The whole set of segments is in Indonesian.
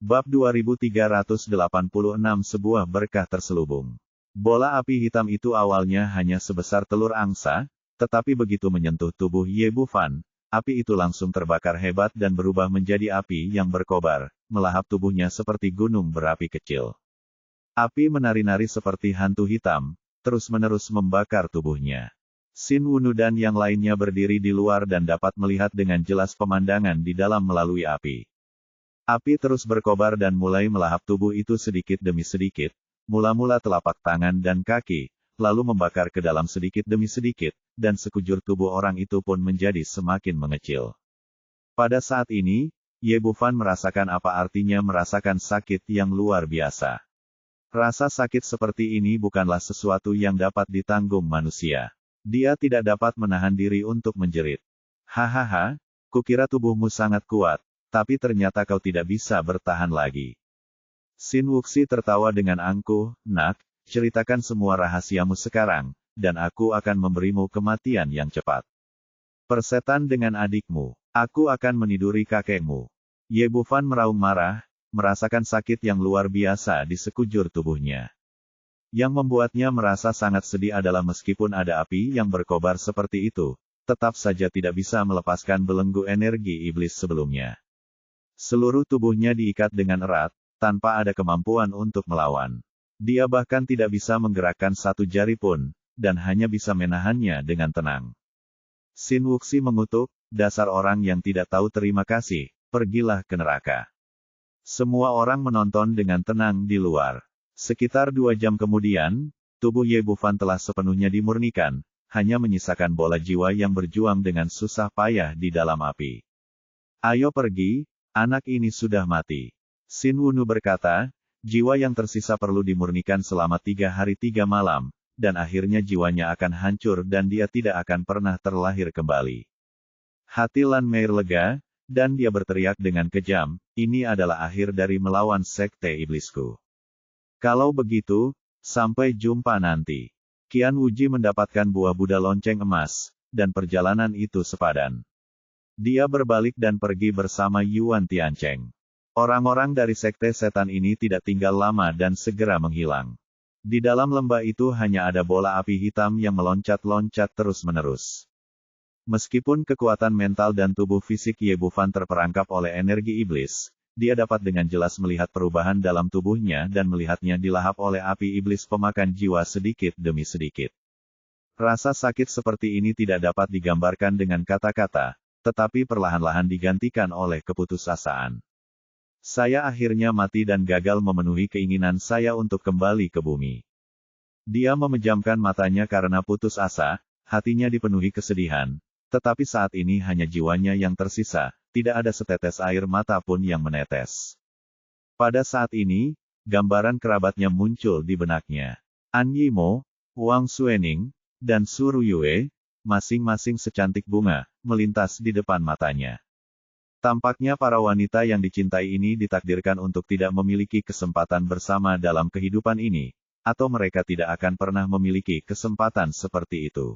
Bab 2386 sebuah berkah terselubung. Bola api hitam itu awalnya hanya sebesar telur angsa, tetapi begitu menyentuh tubuh Ye Bufan, api itu langsung terbakar hebat dan berubah menjadi api yang berkobar, melahap tubuhnya seperti gunung berapi kecil. Api menari-nari seperti hantu hitam, terus-menerus membakar tubuhnya. Xin Wunu dan yang lainnya berdiri di luar dan dapat melihat dengan jelas pemandangan di dalam melalui api. Api terus berkobar dan mulai melahap tubuh itu sedikit demi sedikit, mula-mula telapak tangan dan kaki, lalu membakar ke dalam sedikit demi sedikit, dan sekujur tubuh orang itu pun menjadi semakin mengecil. Pada saat ini, Ye Bufan merasakan apa artinya merasakan sakit yang luar biasa. Rasa sakit seperti ini bukanlah sesuatu yang dapat ditanggung manusia. Dia tidak dapat menahan diri untuk menjerit. Hahaha, kukira tubuhmu sangat kuat, tapi ternyata kau tidak bisa bertahan lagi. Xin Wuxi tertawa dengan angkuh, nak, ceritakan semua rahasiamu sekarang, dan aku akan memberimu kematian yang cepat. Persetan dengan adikmu, aku akan meniduri kakekmu. Ye Bufan meraung marah, merasakan sakit yang luar biasa di sekujur tubuhnya. Yang membuatnya merasa sangat sedih adalah meskipun ada api yang berkobar seperti itu, tetap saja tidak bisa melepaskan belenggu energi iblis sebelumnya. Seluruh tubuhnya diikat dengan erat, tanpa ada kemampuan untuk melawan. Dia bahkan tidak bisa menggerakkan satu jari pun, dan hanya bisa menahannya dengan tenang. Xin Wuxi mengutuk, dasar orang yang tidak tahu terima kasih, pergilah ke neraka. Semua orang menonton dengan tenang di luar. Sekitar 2 jam kemudian, tubuh Ye Bufan telah sepenuhnya dimurnikan, hanya menyisakan bola jiwa yang berjuang dengan susah payah di dalam api. Ayo pergi, anak ini sudah mati. Xin Wunu berkata, jiwa yang tersisa perlu dimurnikan selama 3 hari 3 malam, dan akhirnya jiwanya akan hancur dan dia tidak akan pernah terlahir kembali. Hati Lan Meir lega, dan dia berteriak dengan kejam, ini adalah akhir dari melawan sekte iblisku. Kalau begitu, sampai jumpa nanti. Qian Wuji mendapatkan buah Buddha lonceng emas, dan perjalanan itu sepadan. Dia berbalik dan pergi bersama Yuan Tiancheng. Orang-orang dari sekte setan ini tidak tinggal lama dan segera menghilang. Di dalam lembah itu hanya ada bola api hitam yang meloncat-loncat terus-menerus. Meskipun kekuatan mental dan tubuh fisik Ye Bufan terperangkap oleh energi iblis, dia dapat dengan jelas melihat perubahan dalam tubuhnya dan melihatnya dilahap oleh api iblis pemakan jiwa sedikit demi sedikit. Rasa sakit seperti ini tidak dapat digambarkan dengan kata-kata, tetapi perlahan-lahan digantikan oleh keputusasaan. Saya akhirnya mati dan gagal memenuhi keinginan saya untuk kembali ke bumi. Dia memejamkan matanya karena putus asa, hatinya dipenuhi kesedihan, tetapi saat ini hanya jiwanya yang tersisa, tidak ada setetes air mata pun yang menetes. Pada saat ini, gambaran kerabatnya muncul di benaknya. An Yimo, Wang Suening, dan Su Ruyue, masing-masing secantik bunga, melintas di depan matanya. Tampaknya para wanita yang dicintai ini ditakdirkan untuk tidak memiliki kesempatan bersama dalam kehidupan ini, atau mereka tidak akan pernah memiliki kesempatan seperti itu.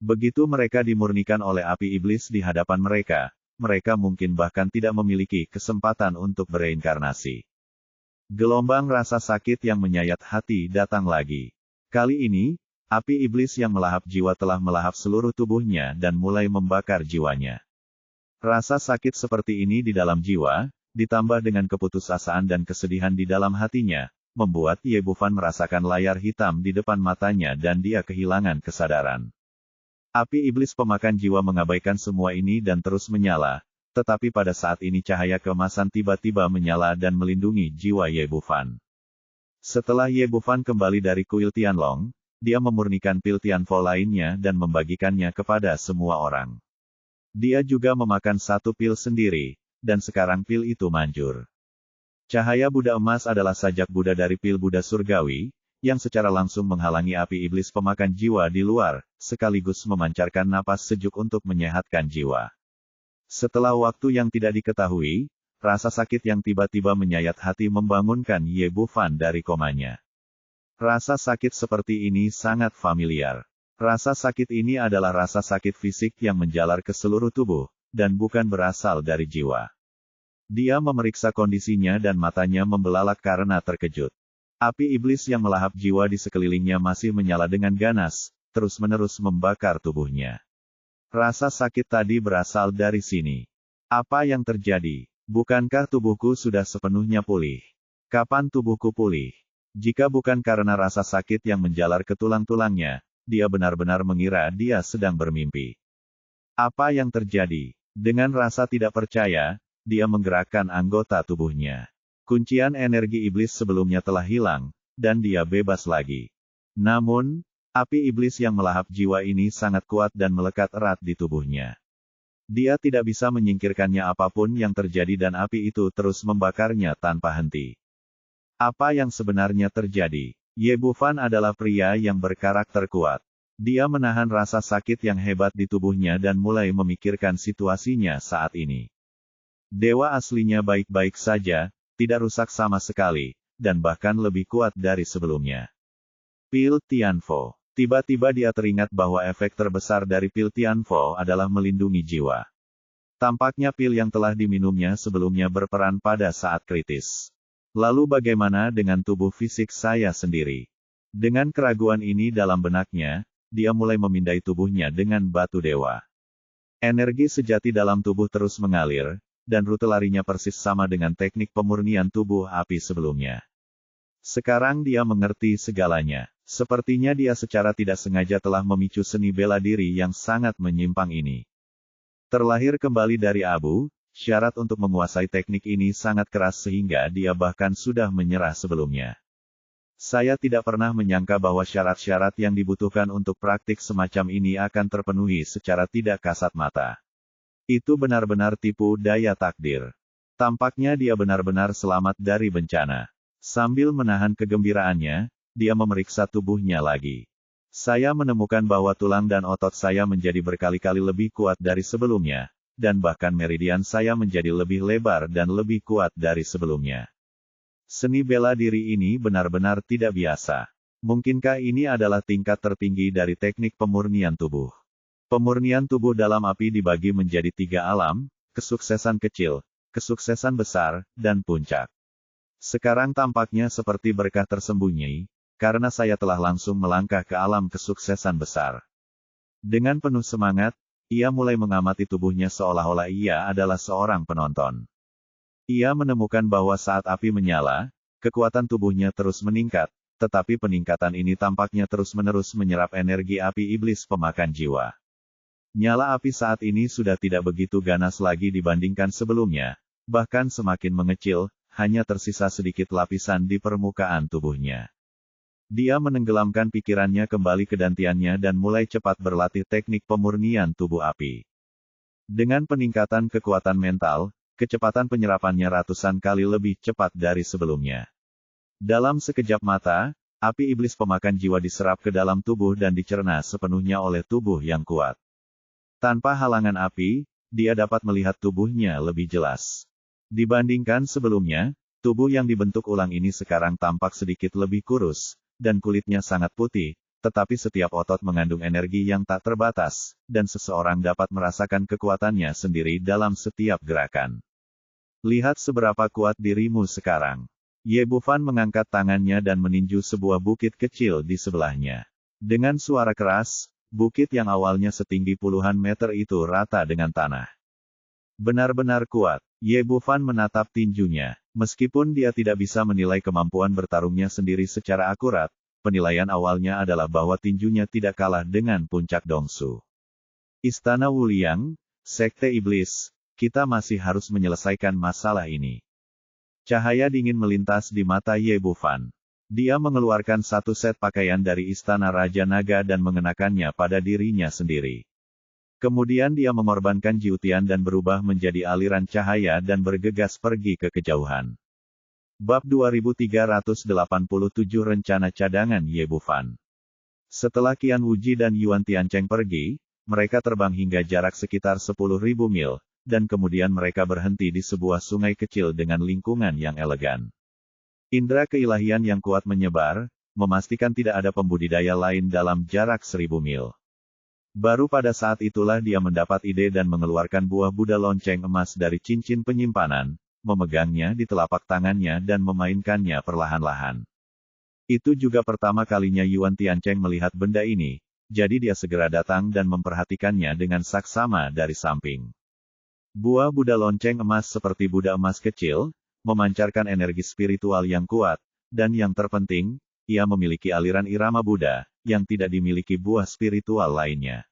Begitu mereka dimurnikan oleh api iblis di hadapan mereka, mereka mungkin bahkan tidak memiliki kesempatan untuk bereinkarnasi. Gelombang rasa sakit yang menyayat hati datang lagi. Kali ini, api iblis yang melahap jiwa telah melahap seluruh tubuhnya dan mulai membakar jiwanya. Rasa sakit seperti ini di dalam jiwa, ditambah dengan keputusasaan dan kesedihan di dalam hatinya, membuat Ye Bufan merasakan layar hitam di depan matanya dan dia kehilangan kesadaran. Api iblis pemakan jiwa mengabaikan semua ini dan terus menyala, tetapi pada saat ini cahaya keemasan tiba-tiba menyala dan melindungi jiwa Ye Bufan. Setelah Ye Bufan kembali dari kuil Tianlong, dia memurnikan pil Tianfo lainnya dan membagikannya kepada semua orang. Dia juga memakan satu pil sendiri, dan sekarang pil itu manjur. Cahaya Buddha emas adalah sajak Buddha dari pil Buddha surgawi, yang secara langsung menghalangi api iblis pemakan jiwa di luar, sekaligus memancarkan napas sejuk untuk menyehatkan jiwa. Setelah waktu yang tidak diketahui, rasa sakit yang tiba-tiba menyayat hati membangunkan Ye Bufan dari komanya. Rasa sakit seperti ini sangat familiar. Rasa sakit ini adalah rasa sakit fisik yang menjalar ke seluruh tubuh, dan bukan berasal dari jiwa. Dia memeriksa kondisinya dan matanya membelalak karena terkejut. Api iblis yang melahap jiwa di sekelilingnya masih menyala dengan ganas, terus-menerus membakar tubuhnya. Rasa sakit tadi berasal dari sini. Apa yang terjadi? Bukankah tubuhku sudah sepenuhnya pulih? Kapan tubuhku pulih? Jika bukan karena rasa sakit yang menjalar ke tulang-tulangnya, dia benar-benar mengira dia sedang bermimpi. Apa yang terjadi? Dengan rasa tidak percaya, dia menggerakkan anggota tubuhnya. Kuncian energi iblis sebelumnya telah hilang, dan dia bebas lagi. Namun, api iblis yang melahap jiwa ini sangat kuat dan melekat erat di tubuhnya. Dia tidak bisa menyingkirkannya apapun yang terjadi dan api itu terus membakarnya tanpa henti. Apa yang sebenarnya terjadi? Ye Bufan adalah pria yang berkarakter kuat. Dia menahan rasa sakit yang hebat di tubuhnya dan mulai memikirkan situasinya saat ini. Dewa aslinya baik-baik saja, tidak rusak sama sekali, dan bahkan lebih kuat dari sebelumnya. Pil Tianfo. Tiba-tiba dia teringat bahwa efek terbesar dari pil Tianfo adalah melindungi jiwa. Tampaknya pil yang telah diminumnya sebelumnya berperan pada saat kritis. Lalu bagaimana dengan tubuh fisik saya sendiri? Dengan keraguan ini dalam benaknya, dia mulai memindai tubuhnya dengan batu dewa. Energi sejati dalam tubuh terus mengalir, dan rute larinya persis sama dengan teknik pemurnian tubuh api sebelumnya. Sekarang dia mengerti segalanya. Sepertinya dia secara tidak sengaja telah memicu seni bela diri yang sangat menyimpang ini. Terlahir kembali dari abu, syarat untuk menguasai teknik ini sangat keras sehingga dia bahkan sudah menyerah sebelumnya. Saya tidak pernah menyangka bahwa syarat-syarat yang dibutuhkan untuk praktik semacam ini akan terpenuhi secara tidak kasat mata. Itu benar-benar tipu daya takdir. Tampaknya dia benar-benar selamat dari bencana. Sambil menahan kegembiraannya, dia memeriksa tubuhnya lagi. Saya menemukan bahwa tulang dan otot saya menjadi berkali-kali lebih kuat dari sebelumnya, dan bahkan meridian saya menjadi lebih lebar dan lebih kuat dari sebelumnya. Seni bela diri ini benar-benar tidak biasa. Mungkinkah ini adalah tingkat tertinggi dari teknik pemurnian tubuh? Pemurnian tubuh dalam api dibagi menjadi 3 alam, kesuksesan kecil, kesuksesan besar, dan puncak. Sekarang tampaknya seperti berkah tersembunyi, karena saya telah langsung melangkah ke alam kesuksesan besar. Dengan penuh semangat, ia mulai mengamati tubuhnya seolah-olah ia adalah seorang penonton. Ia menemukan bahwa saat api menyala, kekuatan tubuhnya terus meningkat, tetapi peningkatan ini tampaknya terus-menerus menyerap energi api iblis pemakan jiwa. Nyala api saat ini sudah tidak begitu ganas lagi dibandingkan sebelumnya, bahkan semakin mengecil, hanya tersisa sedikit lapisan di permukaan tubuhnya. Dia menenggelamkan pikirannya kembali ke dantiannya dan mulai cepat berlatih teknik pemurnian tubuh api. Dengan peningkatan kekuatan mental, kecepatan penyerapannya ratusan kali lebih cepat dari sebelumnya. Dalam sekejap mata, api iblis pemakan jiwa diserap ke dalam tubuh dan dicerna sepenuhnya oleh tubuh yang kuat. Tanpa halangan api, dia dapat melihat tubuhnya lebih jelas. Dibandingkan sebelumnya, tubuh yang dibentuk ulang ini sekarang tampak sedikit lebih kurus, dan kulitnya sangat putih, tetapi setiap otot mengandung energi yang tak terbatas, dan seseorang dapat merasakan kekuatannya sendiri dalam setiap gerakan. Lihat seberapa kuat dirimu sekarang. Ye Bufan mengangkat tangannya dan meninju sebuah bukit kecil di sebelahnya. Dengan suara keras, bukit yang awalnya setinggi puluhan meter itu rata dengan tanah. Benar-benar kuat. Ye Bufan menatap tinjunya. Meskipun dia tidak bisa menilai kemampuan bertarungnya sendiri secara akurat, penilaian awalnya adalah bahwa tinjunya tidak kalah dengan puncak Dongsu. Istana Wuliang, Sekte Iblis, kita masih harus menyelesaikan masalah ini. Cahaya dingin melintas di mata Ye Bufan. Dia mengeluarkan satu set pakaian dari Istana Raja Naga dan mengenakannya pada dirinya sendiri. Kemudian dia mengorbankan jiutian dan berubah menjadi aliran cahaya dan bergegas pergi ke kejauhan. Bab 2387 Rencana Cadangan Ye Bufan. Setelah Qian Wuji dan Yuan Tiancheng pergi, mereka terbang hingga jarak sekitar 10.000 mil, dan kemudian mereka berhenti di sebuah sungai kecil dengan lingkungan yang elegan. Indra keilahian yang kuat menyebar, memastikan tidak ada pembudidaya lain dalam jarak 1000 mil. Baru pada saat itulah dia mendapat ide dan mengeluarkan buah Buddha lonceng emas dari cincin penyimpanan, memegangnya di telapak tangannya dan memainkannya perlahan-lahan. Itu juga pertama kalinya Yuan Tiancheng melihat benda ini, jadi dia segera datang dan memperhatikannya dengan saksama dari samping. Buah Buddha lonceng emas seperti Buddha emas kecil, memancarkan energi spiritual yang kuat, dan yang terpenting, ia memiliki aliran irama Buddha, yang tidak dimiliki buah spiritual lainnya.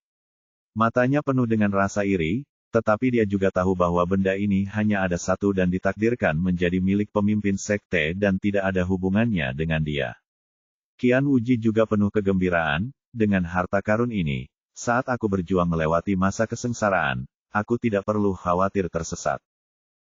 Matanya penuh dengan rasa iri, tetapi dia juga tahu bahwa benda ini hanya ada satu dan ditakdirkan menjadi milik pemimpin sekte dan tidak ada hubungannya dengan dia. Qian Wuji juga penuh kegembiraan, dengan harta karun ini, saat aku berjuang melewati masa kesengsaraan, aku tidak perlu khawatir tersesat.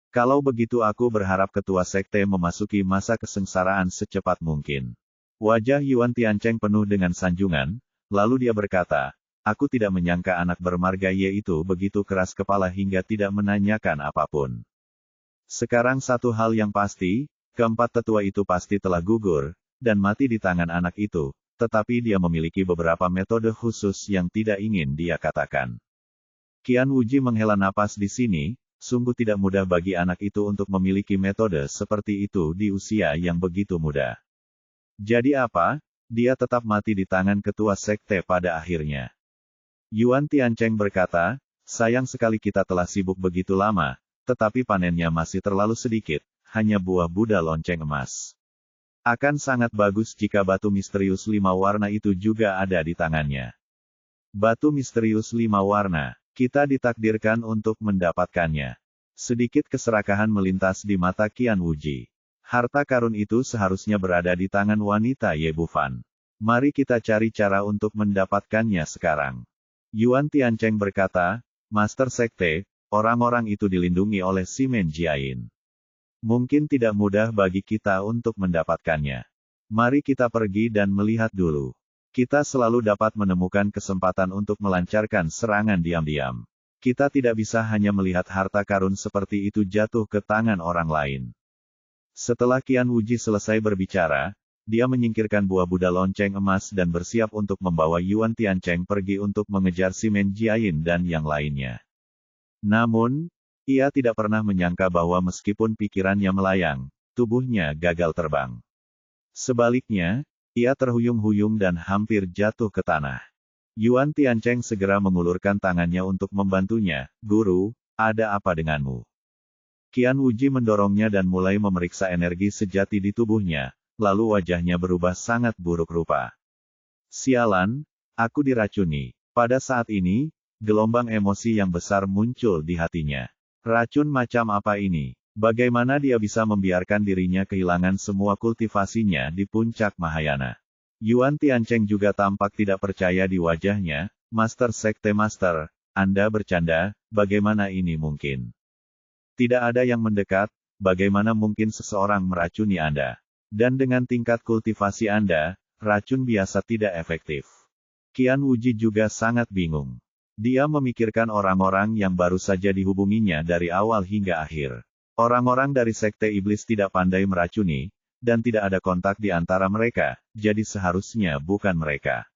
Kalau begitu aku berharap ketua sekte memasuki masa kesengsaraan secepat mungkin. Wajah Yuan Tiancheng penuh dengan sanjungan, lalu dia berkata, aku tidak menyangka anak bermarga Ye itu begitu keras kepala hingga tidak menanyakan apapun. Sekarang satu hal yang pasti, keempat tetua itu pasti telah gugur, dan mati di tangan anak itu, tetapi dia memiliki beberapa metode khusus yang tidak ingin dia katakan. Qian Wuji menghela napas di sini, sungguh tidak mudah bagi anak itu untuk memiliki metode seperti itu di usia yang begitu muda. Jadi apa? Dia tetap mati di tangan ketua sekte pada akhirnya. Yuan Tiancheng berkata, sayang sekali kita telah sibuk begitu lama, tetapi panennya masih terlalu sedikit, hanya buah Buddha lonceng emas. Akan sangat bagus jika batu misterius 5 warna itu juga ada di tangannya. Batu misterius 5 warna, kita ditakdirkan untuk mendapatkannya. Sedikit keserakahan melintas di mata Qian Wuji. Harta karun itu seharusnya berada di tangan wanita Ye Bufan. Mari kita cari cara untuk mendapatkannya sekarang. Yuan Tiancheng berkata, Master Sekte, orang-orang itu dilindungi oleh Simen Jiayin. Mungkin tidak mudah bagi kita untuk mendapatkannya. Mari kita pergi dan melihat dulu. Kita selalu dapat menemukan kesempatan untuk melancarkan serangan diam-diam. Kita tidak bisa hanya melihat harta karun seperti itu jatuh ke tangan orang lain. Setelah Qian Wuji selesai berbicara, dia menyingkirkan buah Buddha lonceng emas dan bersiap untuk membawa Yuan Tiancheng pergi untuk mengejar Simen Jiayin dan yang lainnya. Namun, ia tidak pernah menyangka bahwa meskipun pikirannya melayang, tubuhnya gagal terbang. Sebaliknya, ia terhuyung-huyung dan hampir jatuh ke tanah. Yuan Tiancheng segera mengulurkan tangannya untuk membantunya, Guru, ada apa denganmu? Qian Wuji mendorongnya dan mulai memeriksa energi sejati di tubuhnya, lalu wajahnya berubah sangat buruk rupa. Sialan, aku diracuni. Pada saat ini, gelombang emosi yang besar muncul di hatinya. Racun macam apa ini? Bagaimana dia bisa membiarkan dirinya kehilangan semua kultivasinya di puncak Mahayana? Yuan Tiancheng juga tampak tidak percaya di wajahnya, Master Sekte Master, Anda bercanda, bagaimana ini mungkin? Tidak ada yang mendekat, bagaimana mungkin seseorang meracuni Anda? Dan dengan tingkat kultivasi Anda, racun biasa tidak efektif. Qian Wuji juga sangat bingung. Dia memikirkan orang-orang yang baru saja dihubunginya dari awal hingga akhir. Orang-orang dari Sekte Iblis tidak pandai meracuni, dan tidak ada kontak di antara mereka, jadi seharusnya bukan mereka.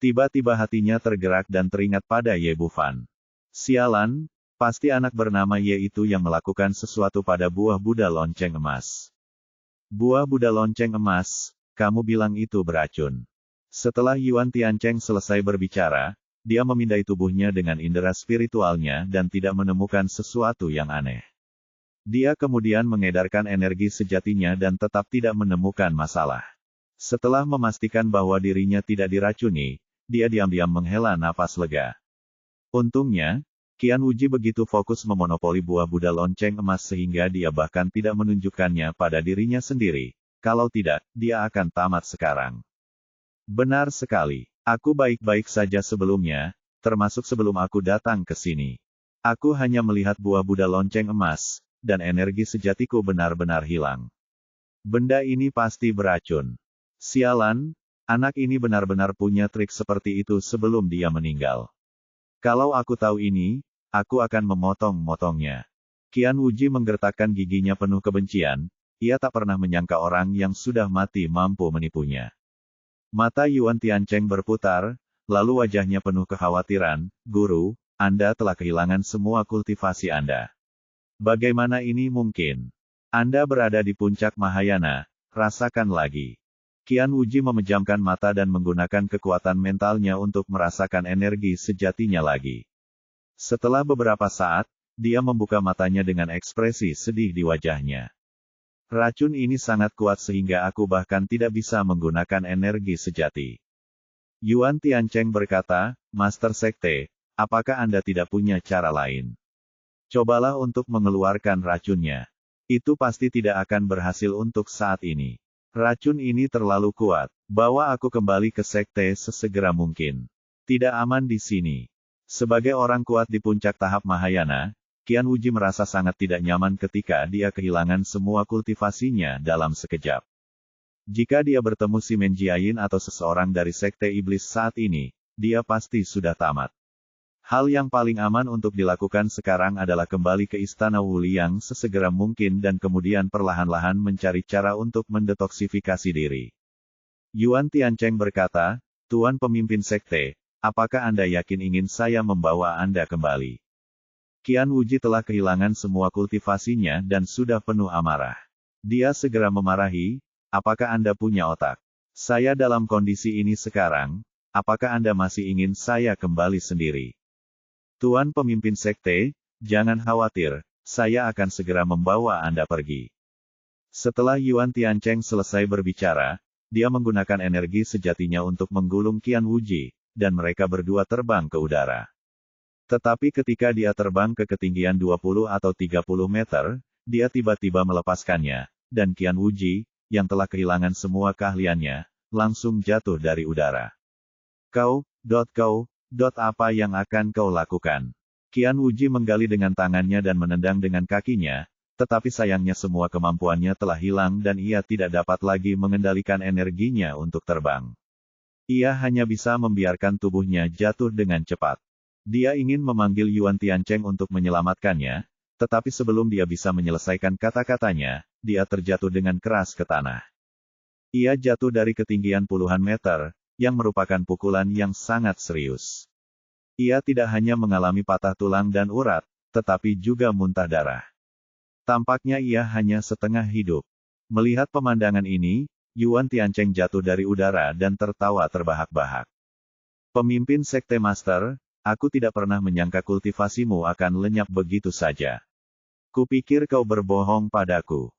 Tiba-tiba hatinya tergerak dan teringat pada Ye Bufan. Sialan, pasti anak bernama Ye itu yang melakukan sesuatu pada buah Buddha lonceng emas. Buah Buddha lonceng emas, kamu bilang itu beracun. Setelah Yuan Tiancheng selesai berbicara, dia memindai tubuhnya dengan indera spiritualnya dan tidak menemukan sesuatu yang aneh. Dia kemudian mengedarkan energi sejatinya dan tetap tidak menemukan masalah. Setelah memastikan bahwa dirinya tidak diracuni, dia diam-diam menghela napas lega. Untungnya, Qian Wuji begitu fokus memonopoli buah Buddha lonceng emas sehingga dia bahkan tidak menunjukkannya pada dirinya sendiri. Kalau tidak, dia akan tamat sekarang. Benar sekali. Aku baik-baik saja sebelumnya, termasuk sebelum aku datang ke sini. Aku hanya melihat buah Buddha lonceng emas, dan energi sejatiku benar-benar hilang. Benda ini pasti beracun. Sialan, anak ini benar-benar punya trik seperti itu sebelum dia meninggal. Kalau aku tahu ini, aku akan memotong-motongnya. Qian Wuji menggertakkan giginya penuh kebencian, ia tak pernah menyangka orang yang sudah mati mampu menipunya. Mata Yuan Tiancheng berputar, lalu wajahnya penuh kekhawatiran, Guru, Anda telah kehilangan semua kultivasi Anda. Bagaimana ini mungkin? Anda berada di puncak Mahayana, rasakan lagi. Qian Wuji memejamkan mata dan menggunakan kekuatan mentalnya untuk merasakan energi sejatinya lagi. Setelah beberapa saat, dia membuka matanya dengan ekspresi sedih di wajahnya. Racun ini sangat kuat sehingga aku bahkan tidak bisa menggunakan energi sejati. Yuan Tiancheng berkata, Master Sekte, apakah Anda tidak punya cara lain? Cobalah untuk mengeluarkan racunnya. Itu pasti tidak akan berhasil untuk saat ini. Racun ini terlalu kuat. Bawa aku kembali ke sekte sesegera mungkin. Tidak aman di sini. Sebagai orang kuat di puncak tahap Mahayana, Qian Wuji merasa sangat tidak nyaman ketika dia kehilangan semua kultivasinya dalam sekejap. Jika dia bertemu si Menjiayin atau seseorang dari sekte iblis saat ini, dia pasti sudah tamat. Hal yang paling aman untuk dilakukan sekarang adalah kembali ke Istana Wuliang sesegera mungkin dan kemudian perlahan-lahan mencari cara untuk mendetoksifikasi diri. Yuan Tiancheng berkata, Tuan pemimpin sekte, apakah Anda yakin ingin saya membawa Anda kembali? Qian Wuji telah kehilangan semua kultivasinya dan sudah penuh amarah. Dia segera memarahi, apakah Anda punya otak? Saya dalam kondisi ini sekarang, apakah Anda masih ingin saya kembali sendiri? Tuan pemimpin sekte, jangan khawatir, saya akan segera membawa Anda pergi. Setelah Yuan Tiancheng selesai berbicara, dia menggunakan energi sejatinya untuk menggulung Qian Wuji, dan mereka berdua terbang ke udara. Tetapi ketika dia terbang ke ketinggian 20 atau 30 meter, dia tiba-tiba melepaskannya, dan Qian Wuji, yang telah kehilangan semua keahliannya, langsung jatuh dari udara. Kau, apa yang akan kau lakukan? Qian Wuji menggali dengan tangannya dan menendang dengan kakinya, tetapi sayangnya semua kemampuannya telah hilang dan ia tidak dapat lagi mengendalikan energinya untuk terbang. Ia hanya bisa membiarkan tubuhnya jatuh dengan cepat. Dia ingin memanggil Yuan Tiancheng untuk menyelamatkannya, tetapi sebelum dia bisa menyelesaikan kata-katanya, dia terjatuh dengan keras ke tanah. Ia jatuh dari ketinggian puluhan meter, yang merupakan pukulan yang sangat serius. Ia tidak hanya mengalami patah tulang dan urat, tetapi juga muntah darah. Tampaknya ia hanya setengah hidup. Melihat pemandangan ini, Yuan Tiancheng jatuh dari udara dan tertawa terbahak-bahak. Pemimpin Sekte Master, aku tidak pernah menyangka kultivasimu akan lenyap begitu saja. Kupikir kau berbohong padaku.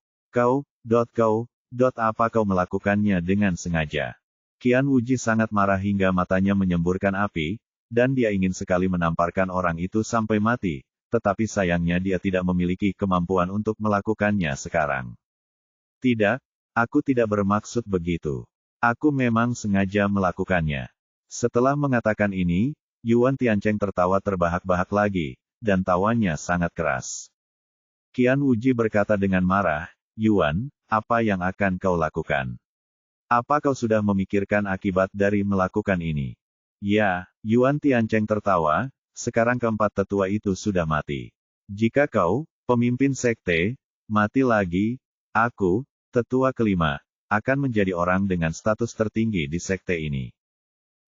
Apa kau melakukannya dengan sengaja? Qian Wuji sangat marah hingga matanya menyemburkan api, dan dia ingin sekali menamparkan orang itu sampai mati, tetapi sayangnya dia tidak memiliki kemampuan untuk melakukannya sekarang. Tidak, aku tidak bermaksud begitu. Aku memang sengaja melakukannya. Setelah mengatakan ini, Yuan Tiancheng tertawa terbahak-bahak lagi, dan tawanya sangat keras. Qian Wuji berkata dengan marah, Yuan, apa yang akan kau lakukan? Apa kau sudah memikirkan akibat dari melakukan ini? Ya, Yuan Tiancheng tertawa, sekarang keempat tetua itu sudah mati. Jika kau, pemimpin sekte, mati lagi, aku, tetua kelima, akan menjadi orang dengan status tertinggi di sekte ini.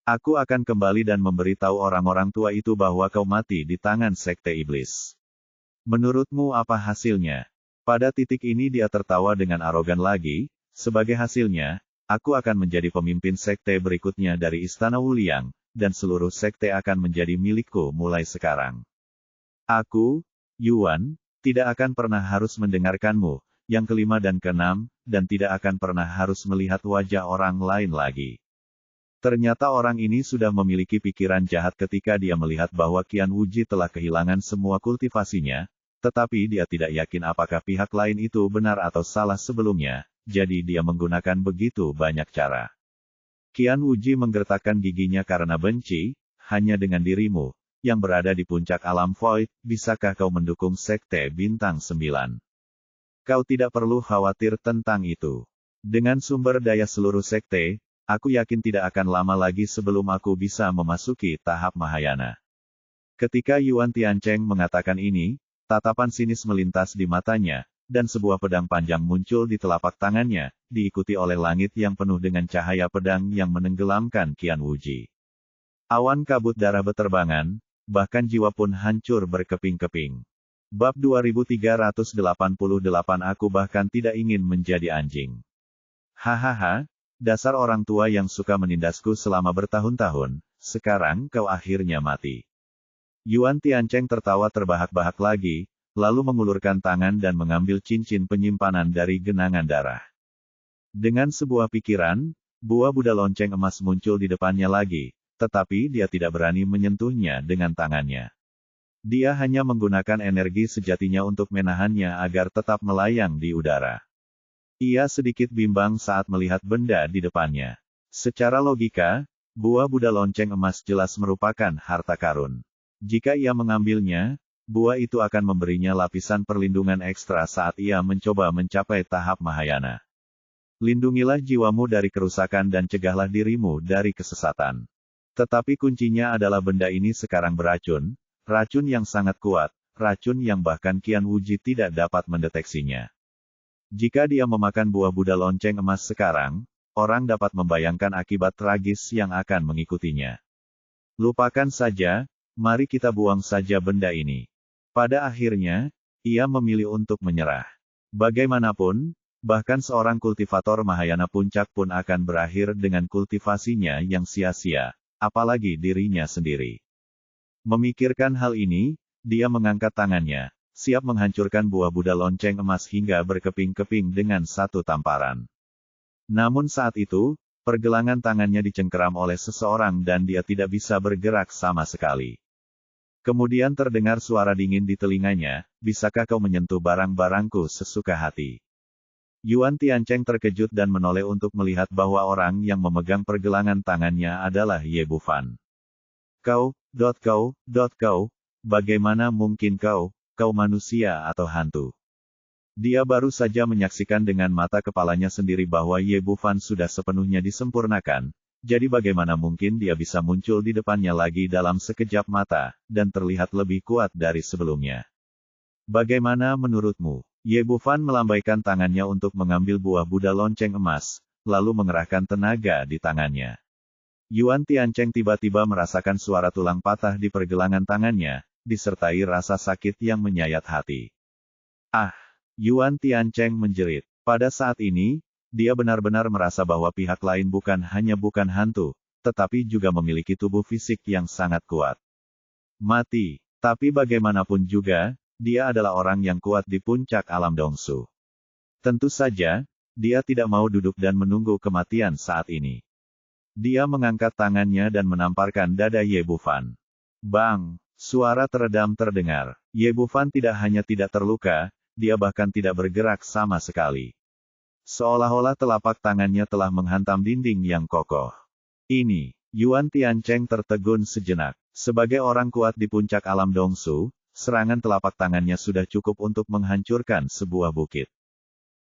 Aku akan kembali dan memberitahu orang-orang tua itu bahwa kau mati di tangan sekte iblis. Menurutmu apa hasilnya? Pada titik ini dia tertawa dengan arogan lagi, sebagai hasilnya, aku akan menjadi pemimpin sekte berikutnya dari Istana Wuliang, dan seluruh sekte akan menjadi milikku mulai sekarang. Aku, Yuan, tidak akan pernah harus mendengarkanmu, yang kelima dan keenam, dan tidak akan pernah harus melihat wajah orang lain lagi. Ternyata orang ini sudah memiliki pikiran jahat ketika dia melihat bahwa Qian Wuji telah kehilangan semua kultivasinya, tetapi dia tidak yakin apakah pihak lain itu benar atau salah sebelumnya, jadi dia menggunakan begitu banyak cara. Qian Wuji menggertakkan giginya karena benci, hanya dengan dirimu, yang berada di puncak alam void, bisakah kau mendukung sekte bintang 9? Kau tidak perlu khawatir tentang itu. Dengan sumber daya seluruh sekte, aku yakin tidak akan lama lagi sebelum aku bisa memasuki tahap Mahayana. Ketika Yuan Tiancheng mengatakan ini, tatapan sinis melintas di matanya, dan sebuah pedang panjang muncul di telapak tangannya, diikuti oleh langit yang penuh dengan cahaya pedang yang menenggelamkan Qian Wuji. Awan kabut darah beterbangan, bahkan jiwa pun hancur berkeping-keping. Bab 2388 Aku bahkan tidak ingin menjadi anjing. Hahaha, dasar orang tua yang suka menindasku selama bertahun-tahun, sekarang kau akhirnya mati. Yuan Tiancheng tertawa terbahak-bahak lagi, lalu mengulurkan tangan dan mengambil cincin penyimpanan dari genangan darah. Dengan sebuah pikiran, buah Buddha lonceng emas muncul di depannya lagi, tetapi dia tidak berani menyentuhnya dengan tangannya. Dia hanya menggunakan energi sejatinya untuk menahannya agar tetap melayang di udara. Ia sedikit bimbang saat melihat benda di depannya. Secara logika, buah Buddha lonceng emas jelas merupakan harta karun. Jika ia mengambilnya, buah itu akan memberinya lapisan perlindungan ekstra saat ia mencoba mencapai tahap Mahayana. Lindungilah jiwamu dari kerusakan dan cegahlah dirimu dari kesesatan. Tetapi kuncinya adalah benda ini sekarang beracun, racun yang sangat kuat, racun yang bahkan Qian Wuji tidak dapat mendeteksinya. Jika dia memakan buah Buddha lonceng emas sekarang, orang dapat membayangkan akibat tragis yang akan mengikutinya. Lupakan saja, mari kita buang saja benda ini. Pada akhirnya, ia memilih untuk menyerah. Bagaimanapun, bahkan seorang kultivator Mahayana puncak pun akan berakhir dengan kultivasinya yang sia-sia, apalagi dirinya sendiri. Memikirkan hal ini, dia mengangkat tangannya, siap menghancurkan buah Buddha lonceng emas hingga berkeping-keping dengan satu tamparan. Namun saat itu, pergelangan tangannya dicengkeram oleh seseorang dan dia tidak bisa bergerak sama sekali. Kemudian terdengar suara dingin di telinganya, bisakah kau menyentuh barang-barangku sesuka hati? Yuan Tiancheng terkejut dan menoleh untuk melihat bahwa orang yang memegang pergelangan tangannya adalah Ye Bufan. Kau, bagaimana mungkin kau manusia atau hantu? Dia baru saja menyaksikan dengan mata kepalanya sendiri bahwa Ye Bufan sudah sepenuhnya disempurnakan, jadi bagaimana mungkin dia bisa muncul di depannya lagi dalam sekejap mata, dan terlihat lebih kuat dari sebelumnya. Bagaimana menurutmu? Ye Bufan melambaikan tangannya untuk mengambil buah Buddha lonceng emas, lalu mengerahkan tenaga di tangannya. Yuan Tiancheng tiba-tiba merasakan suara tulang patah di pergelangan tangannya, disertai rasa sakit yang menyayat hati. Ah! Yuan Tiancheng menjerit. Pada saat ini, dia benar-benar merasa bahwa pihak lain bukan hanya bukan hantu, tetapi juga memiliki tubuh fisik yang sangat kuat. Mati. Tapi bagaimanapun juga, dia adalah orang yang kuat di puncak alam Dongsu. Tentu saja, dia tidak mau duduk dan menunggu kematian saat ini. Dia mengangkat tangannya dan menamparkan dada Ye Bufan. Bang! Suara teredam terdengar. Ye Bufan tidak hanya tidak terluka, dia bahkan tidak bergerak sama sekali. Seolah-olah telapak tangannya telah menghantam dinding yang kokoh. Ini, Yuan Tiancheng tertegun sejenak. Sebagai orang kuat di puncak alam Dongsu, serangan telapak tangannya sudah cukup untuk menghancurkan sebuah bukit.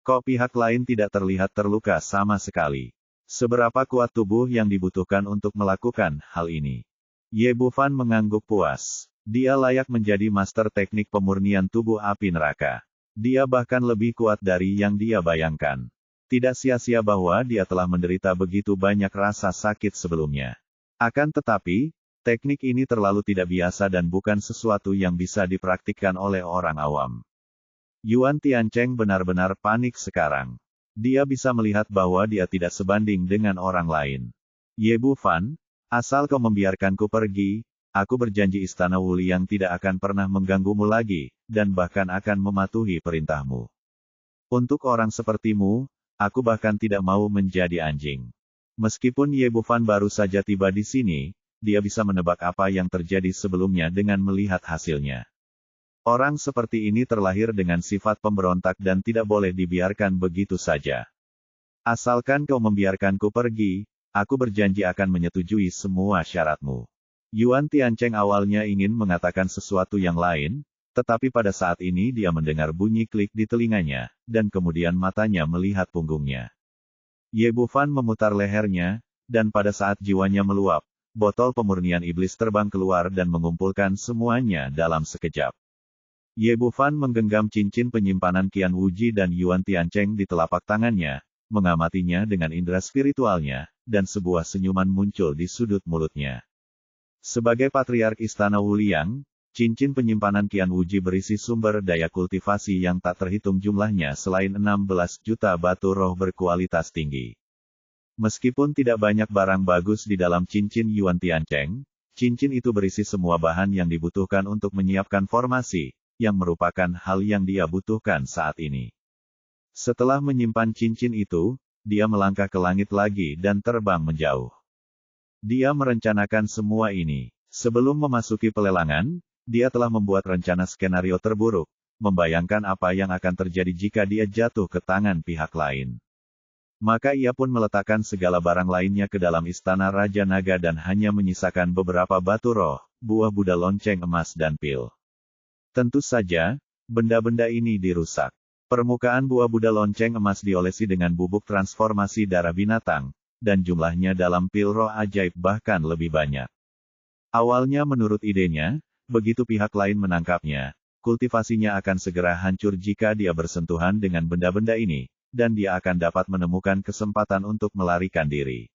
Kok pihak lain tidak terlihat terluka sama sekali? Seberapa kuat tubuh yang dibutuhkan untuk melakukan hal ini? Ye Bufan mengangguk puas. Dia layak menjadi master teknik pemurnian tubuh api neraka. Dia bahkan lebih kuat dari yang dia bayangkan. Tidak sia-sia bahwa dia telah menderita begitu banyak rasa sakit sebelumnya. Akan tetapi, teknik ini terlalu tidak biasa dan bukan sesuatu yang bisa dipraktikkan oleh orang awam. Yuan Tiancheng benar-benar panik sekarang. Dia bisa melihat bahwa dia tidak sebanding dengan orang lain. Ye Bufan, asal kau membiarkanku pergi, aku berjanji Istana Wuliang tidak akan pernah mengganggumu lagi, dan bahkan akan mematuhi perintahmu. Untuk orang sepertimu, aku bahkan tidak mau menjadi anjing. Meskipun Ye Bufan baru saja tiba di sini, dia bisa menebak apa yang terjadi sebelumnya dengan melihat hasilnya. Orang seperti ini terlahir dengan sifat pemberontak dan tidak boleh dibiarkan begitu saja. Asalkan kau membiarkanku pergi, aku berjanji akan menyetujui semua syaratmu. Yuan Tiancheng awalnya ingin mengatakan sesuatu yang lain, tetapi pada saat ini dia mendengar bunyi klik di telinganya, dan kemudian matanya melihat punggungnya. Ye Bufan memutar lehernya, dan pada saat jiwanya meluap, botol pemurnian iblis terbang keluar dan mengumpulkan semuanya dalam sekejap. Ye Bufan menggenggam cincin penyimpanan Qian Wuji dan Yuan Tiancheng di telapak tangannya, mengamatinya dengan indera spiritualnya, dan sebuah senyuman muncul di sudut mulutnya. Sebagai patriark Istana Wuliang, Cincin penyimpanan Qian Wuji berisi sumber daya kultivasi yang tak terhitung jumlahnya selain 16 juta batu roh berkualitas tinggi. Meskipun tidak banyak barang bagus di dalam cincin Yuan Tiancheng, cincin itu berisi semua bahan yang dibutuhkan untuk menyiapkan formasi, yang merupakan hal yang dia butuhkan saat ini. Setelah menyimpan cincin itu, dia melangkah ke langit lagi dan terbang menjauh. Dia merencanakan semua ini. Sebelum memasuki pelelangan, dia telah membuat rencana skenario terburuk, membayangkan apa yang akan terjadi jika dia jatuh ke tangan pihak lain. Maka ia pun meletakkan segala barang lainnya ke dalam istana Raja Naga dan hanya menyisakan beberapa batu roh, buah Buddha lonceng emas dan pil. Tentu saja, benda-benda ini dirusak. Permukaan buah Buddha lonceng emas diolesi dengan bubuk transformasi darah binatang, dan jumlahnya dalam pil roh ajaib bahkan lebih banyak. Awalnya menurut idenya, begitu pihak lain menangkapnya, kultivasinya akan segera hancur jika dia bersentuhan dengan benda-benda ini, dan dia akan dapat menemukan kesempatan untuk melarikan diri.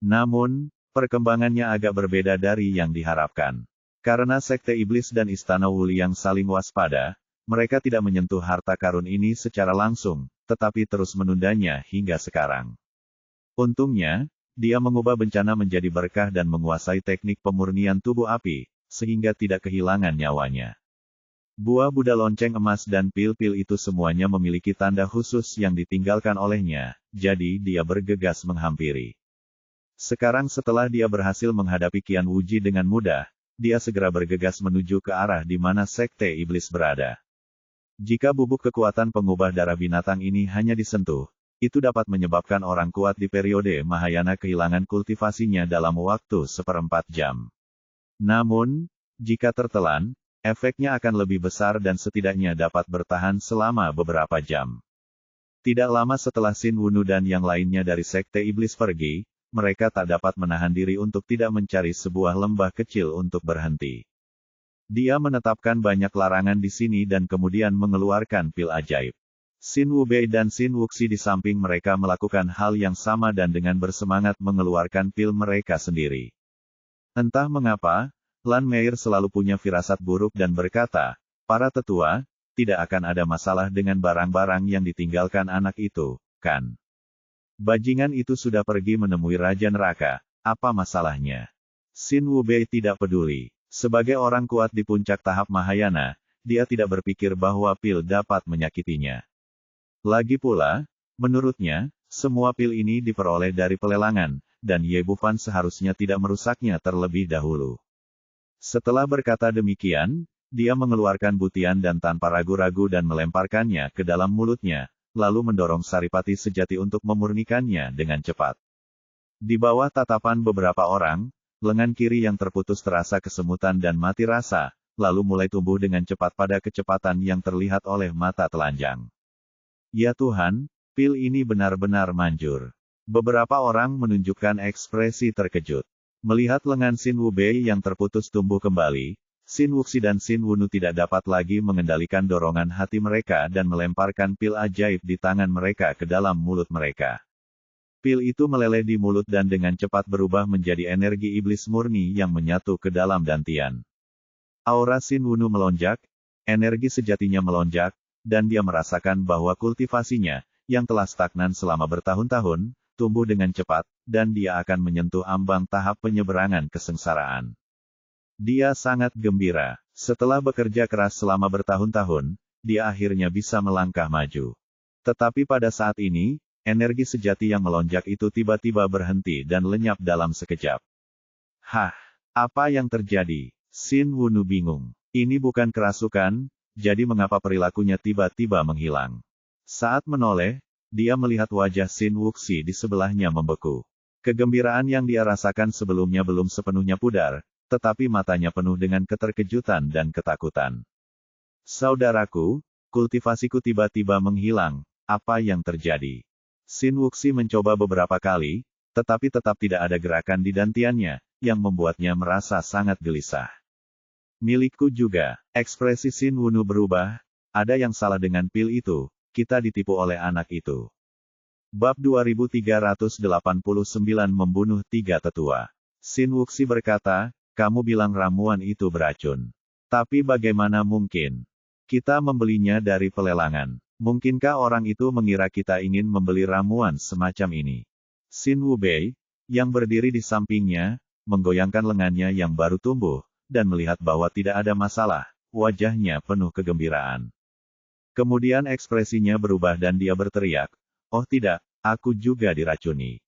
Namun, perkembangannya agak berbeda dari yang diharapkan. Karena Sekte Iblis dan Istana Wuli yang saling waspada, mereka tidak menyentuh harta karun ini secara langsung, tetapi terus menundanya hingga sekarang. Untungnya, dia mengubah bencana menjadi berkah dan menguasai teknik pemurnian tubuh api, sehingga tidak kehilangan nyawanya. Buah Buddha lonceng emas dan pil-pil itu semuanya memiliki tanda khusus yang ditinggalkan olehnya, jadi dia bergegas menghampiri. Sekarang setelah dia berhasil menghadapi Qian Wuji dengan mudah, dia segera bergegas menuju ke arah di mana Sekte Iblis berada. Jika bubuk kekuatan pengubah darah binatang ini hanya disentuh, itu dapat menyebabkan orang kuat di periode Mahayana kehilangan kultivasinya dalam waktu 1/4 jam. Namun, jika tertelan, efeknya akan lebih besar dan setidaknya dapat bertahan selama beberapa jam. Tidak lama setelah Xin Wunu dan yang lainnya dari Sekte Iblis pergi, mereka tak dapat menahan diri untuk tidak mencari sebuah lembah kecil untuk berhenti. Dia menetapkan banyak larangan di sini dan kemudian mengeluarkan pil ajaib. Xin Wubei dan Xin Wuxi di samping mereka melakukan hal yang sama dan dengan bersemangat mengeluarkan pil mereka sendiri. Entah mengapa, Lan Meir selalu punya firasat buruk dan berkata, para tetua, tidak akan ada masalah dengan barang-barang yang ditinggalkan anak itu, kan? Bajingan itu sudah pergi menemui Raja Neraka, apa masalahnya? Xin Wubei tidak peduli. Sebagai orang kuat di puncak tahap Mahayana, dia tidak berpikir bahwa pil dapat menyakitinya. Lagi pula, menurutnya, semua pil ini diperoleh dari pelelangan, dan Ye Bufan seharusnya tidak merusaknya terlebih dahulu. Setelah berkata demikian, dia mengeluarkan butian dan tanpa ragu-ragu dan melemparkannya ke dalam mulutnya, lalu mendorong saripati sejati untuk memurnikannya dengan cepat. Di bawah tatapan beberapa orang, lengan kiri yang terputus terasa kesemutan dan mati rasa, lalu mulai tumbuh dengan cepat pada kecepatan yang terlihat oleh mata telanjang. Ya Tuhan, pil ini benar-benar manjur. Beberapa orang menunjukkan ekspresi terkejut. Melihat lengan Xin Wubei yang terputus tumbuh kembali, Xin Wuxi dan Xin Wunu tidak dapat lagi mengendalikan dorongan hati mereka dan melemparkan pil ajaib di tangan mereka ke dalam mulut mereka. Pil itu meleleh di mulut dan dengan cepat berubah menjadi energi iblis murni yang menyatu ke dalam dantian. Aura Xin Wunu melonjak, energi sejatinya melonjak, dan dia merasakan bahwa kultivasinya, yang telah stagnan selama bertahun-tahun, tumbuh dengan cepat, dan dia akan menyentuh ambang tahap penyeberangan kesengsaraan. Dia sangat gembira. Setelah bekerja keras selama bertahun-tahun, dia akhirnya bisa melangkah maju. Tetapi pada saat ini, energi sejati yang melonjak itu tiba-tiba berhenti dan lenyap dalam sekejap. Hah, apa yang terjadi? Xin Wunu bingung. Ini bukan kerasukan, jadi mengapa perilakunya tiba-tiba menghilang? Saat menoleh, dia melihat wajah Xin Wuxi di sebelahnya membeku. Kegembiraan yang dia rasakan sebelumnya belum sepenuhnya pudar, tetapi matanya penuh dengan keterkejutan dan ketakutan. Saudaraku, kultivasiku tiba-tiba menghilang, apa yang terjadi? Xin Wuxi mencoba beberapa kali, tetapi tetap tidak ada gerakan di dantiannya, yang membuatnya merasa sangat gelisah. Milikku juga, ekspresi Xin Wunu berubah, ada yang salah dengan pil itu, kita ditipu oleh anak itu. Bab 2389 membunuh 3 tetua. Xin Wuxi berkata, kamu bilang ramuan itu beracun. Tapi bagaimana mungkin? Kita membelinya dari pelelangan. Mungkinkah orang itu mengira kita ingin membeli ramuan semacam ini? Xin Wubei, yang berdiri di sampingnya, menggoyangkan lengannya yang baru tumbuh, dan melihat bahwa tidak ada masalah, wajahnya penuh kegembiraan. Kemudian ekspresinya berubah dan dia berteriak, "Oh tidak, aku juga diracuni.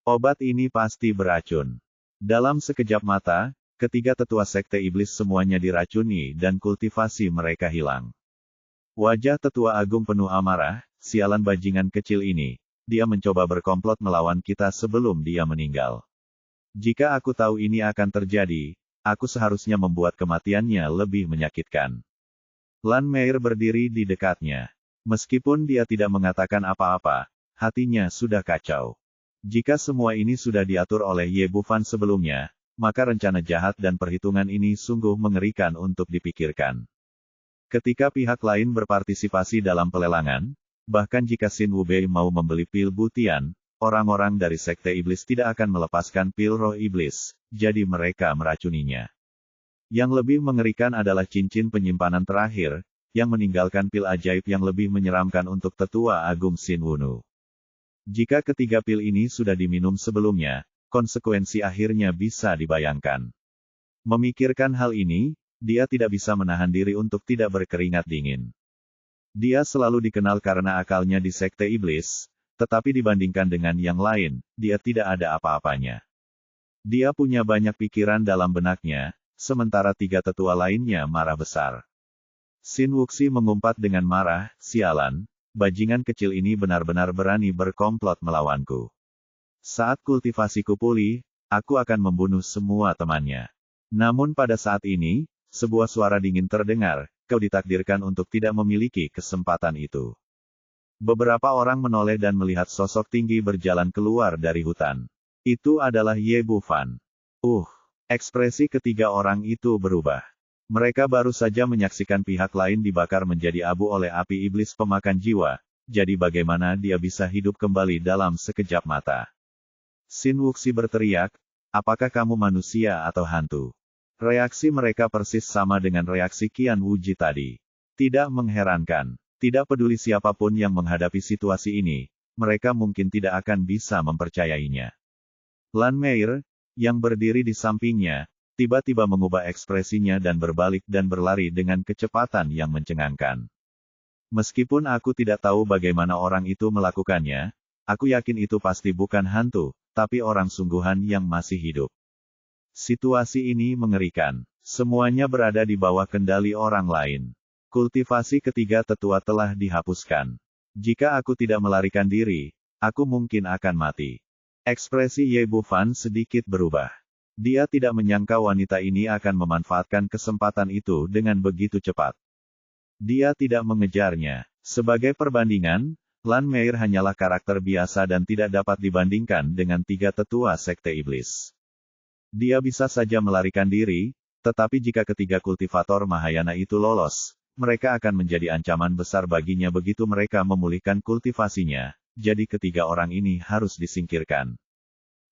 Obat ini pasti beracun." Dalam sekejap mata, ketiga tetua sekte iblis semuanya diracuni dan kultivasi mereka hilang. Wajah tetua agung penuh amarah, "Sialan bajingan kecil ini, dia mencoba berkomplot melawan kita sebelum dia meninggal. Jika aku tahu ini akan terjadi, aku seharusnya membuat kematiannya lebih menyakitkan." Lan Meir berdiri di dekatnya. Meskipun dia tidak mengatakan apa-apa, hatinya sudah kacau. Jika semua ini sudah diatur oleh Ye Bufan sebelumnya, maka rencana jahat dan perhitungan ini sungguh mengerikan untuk dipikirkan. Ketika pihak lain berpartisipasi dalam pelelangan, bahkan jika Xin Wubei mau membeli pil Butian, orang-orang dari sekte iblis tidak akan melepaskan pil roh iblis, jadi mereka meracuninya. Yang lebih mengerikan adalah cincin penyimpanan terakhir, yang meninggalkan pil ajaib yang lebih menyeramkan untuk tetua agung Xin Wunu. Jika ketiga pil ini sudah diminum sebelumnya, konsekuensi akhirnya bisa dibayangkan. Memikirkan hal ini, dia tidak bisa menahan diri untuk tidak berkeringat dingin. Dia selalu dikenal karena akalnya di sekte iblis, tetapi dibandingkan dengan yang lain, dia tidak ada apa-apanya. Dia punya banyak pikiran dalam benaknya, sementara tiga tetua lainnya marah besar. Xin Wuxi mengumpat dengan marah, "Sialan, bajingan kecil ini benar-benar berani berkomplot melawanku. Saat kultivasiku pulih, aku akan membunuh semua temannya." Namun pada saat ini, sebuah suara dingin terdengar, "Kau ditakdirkan untuk tidak memiliki kesempatan itu." Beberapa orang menoleh dan melihat sosok tinggi berjalan keluar dari hutan. Itu adalah Ye Bufan. Ekspresi ketiga orang itu berubah. Mereka baru saja menyaksikan pihak lain dibakar menjadi abu oleh api iblis pemakan jiwa, jadi bagaimana dia bisa hidup kembali dalam sekejap mata? Xin Wuxi berteriak, "Apakah kamu manusia atau hantu?" Reaksi mereka persis sama dengan reaksi Qian Wuji tadi. Tidak mengherankan, tidak peduli siapapun yang menghadapi situasi ini, mereka mungkin tidak akan bisa mempercayainya. Lan Meir, yang berdiri di sampingnya, tiba-tiba mengubah ekspresinya dan berbalik dan berlari dengan kecepatan yang mencengangkan. "Meskipun aku tidak tahu bagaimana orang itu melakukannya, aku yakin itu pasti bukan hantu, tapi orang sungguhan yang masih hidup." Situasi ini mengerikan. Semuanya berada di bawah kendali orang lain. Kultivasi ketiga tetua telah dihapuskan. Jika aku tidak melarikan diri, aku mungkin akan mati. Ekspresi Ye Bufan sedikit berubah. Dia tidak menyangka wanita ini akan memanfaatkan kesempatan itu dengan begitu cepat. Dia tidak mengejarnya. Sebagai perbandingan, Lan Meir hanyalah karakter biasa dan tidak dapat dibandingkan dengan tiga tetua sekte iblis. Dia bisa saja melarikan diri, tetapi jika ketiga kultivator Mahayana itu lolos, mereka akan menjadi ancaman besar baginya begitu mereka memulihkan kultivasinya, jadi ketiga orang ini harus disingkirkan.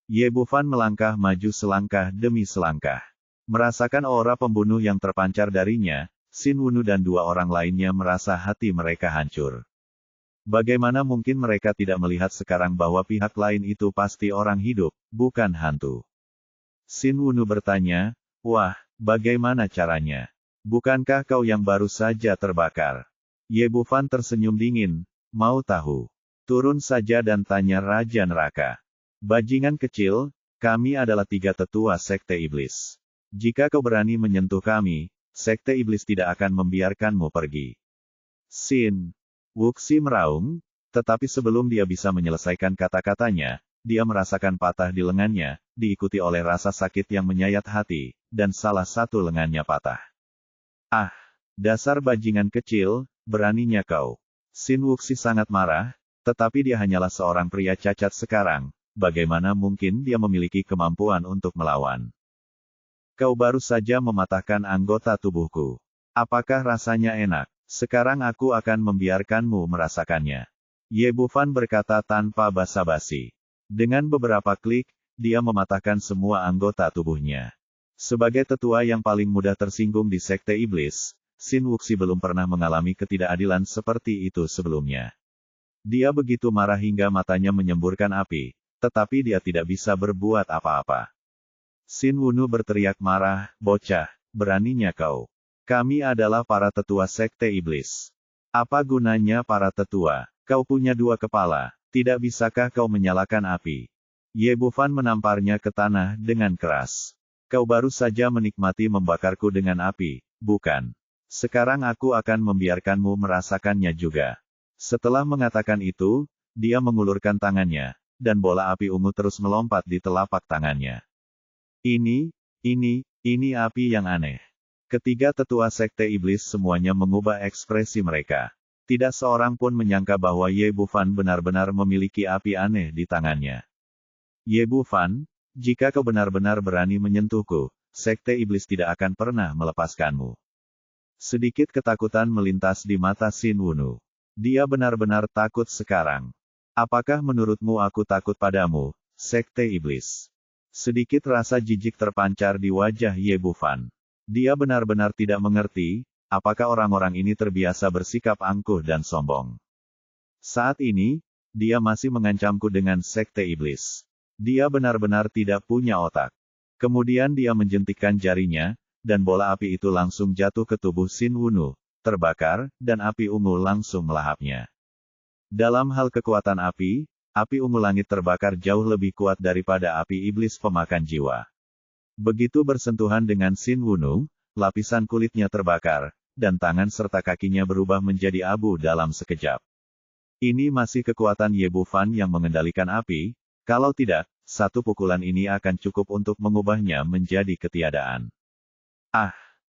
Ye Bufan melangkah maju selangkah demi selangkah. Merasakan aura pembunuh yang terpancar darinya, Xin Wunu dan dua orang lainnya merasa hati mereka hancur. Bagaimana mungkin mereka tidak melihat sekarang bahwa pihak lain itu pasti orang hidup, bukan hantu? Xin Wunu bertanya, "Wah, bagaimana caranya? Bukankah kau yang baru saja terbakar?" Ye Bufan tersenyum dingin, "Mau tahu? Turun saja dan tanya Raja Neraka. Bajingan kecil, kami adalah tiga tetua sekte iblis. Jika kau berani menyentuh kami, sekte iblis tidak akan membiarkanmu pergi." Xin Wuxi meraung, tetapi sebelum dia bisa menyelesaikan kata-katanya, dia merasakan patah di lengannya, diikuti oleh rasa sakit yang menyayat hati, dan salah satu lengannya patah. "Ah, dasar bajingan kecil, beraninya kau." Xin Wuxi sangat marah, tetapi dia hanyalah seorang pria cacat sekarang. Bagaimana mungkin dia memiliki kemampuan untuk melawan? "Kau baru saja mematahkan anggota tubuhku. Apakah rasanya enak? Sekarang aku akan membiarkanmu merasakannya." Ye Bufan berkata tanpa basa-basi. Dengan beberapa klik, dia mematahkan semua anggota tubuhnya. Sebagai tetua yang paling mudah tersinggung di Sekte Iblis, Xin Wuxi belum pernah mengalami ketidakadilan seperti itu sebelumnya. Dia begitu marah hingga matanya menyemburkan api, tetapi dia tidak bisa berbuat apa-apa. Xin Wunu berteriak marah, "Bocah, beraninya kau. Kami adalah para tetua Sekte Iblis. Apa gunanya para tetua? Kau punya dua kepala, tidak bisakah kau menyalakan api?" Ye Bufan menamparnya ke tanah dengan keras. "Kau baru saja menikmati membakarku dengan api, bukan? Sekarang aku akan membiarkanmu merasakannya juga." Setelah mengatakan itu, dia mengulurkan tangannya, dan bola api ungu terus melompat di telapak tangannya. Ini api yang aneh. Ketiga tetua Sekte Iblis semuanya mengubah ekspresi mereka. Tidak seorang pun menyangka bahwa Ye Bufan benar-benar memiliki api aneh di tangannya. "Ye Bufan, jika kau benar-benar berani menyentuhku, Sekte Iblis tidak akan pernah melepaskanmu." Sedikit ketakutan melintas di mata Xin Wunu. Dia benar-benar takut sekarang. "Apakah menurutmu aku takut padamu, Sekte Iblis?" Sedikit rasa jijik terpancar di wajah Ye Bufan. Dia benar-benar tidak mengerti, apakah orang-orang ini terbiasa bersikap angkuh dan sombong. Saat ini, dia masih mengancamku dengan Sekte Iblis. Dia benar-benar tidak punya otak. Kemudian dia menjentikkan jarinya, dan bola api itu langsung jatuh ke tubuh Xin Wunu, terbakar, dan api ungu langsung melahapnya. Dalam hal kekuatan api ungu langit terbakar jauh lebih kuat daripada api iblis pemakan jiwa. Begitu bersentuhan dengan Xin Wunu, lapisan kulitnya terbakar, dan tangan serta kakinya berubah menjadi abu dalam sekejap. Ini masih kekuatan Ye Bufan yang mengendalikan api, kalau tidak, satu pukulan ini akan cukup untuk mengubahnya menjadi ketiadaan.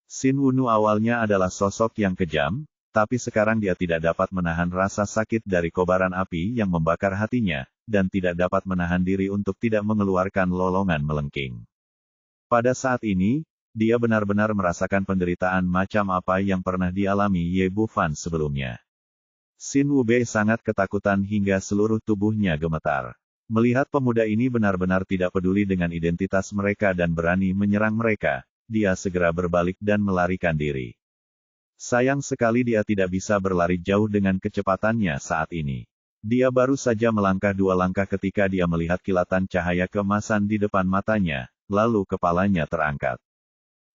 Xin Wunu awalnya adalah sosok yang kejam, tapi sekarang dia tidak dapat menahan rasa sakit dari kobaran api yang membakar hatinya, dan tidak dapat menahan diri untuk tidak mengeluarkan lolongan melengking. Pada saat ini, dia benar-benar merasakan penderitaan macam apa yang pernah dialami Ye Bufan sebelumnya. Xin Wubei sangat ketakutan hingga seluruh tubuhnya gemetar. Melihat pemuda ini benar-benar tidak peduli dengan identitas mereka dan berani menyerang mereka, dia segera berbalik dan melarikan diri. Sayang sekali dia tidak bisa berlari jauh dengan kecepatannya saat ini. Dia baru saja melangkah 2 langkah ketika dia melihat kilatan cahaya keemasan di depan matanya, lalu kepalanya terangkat.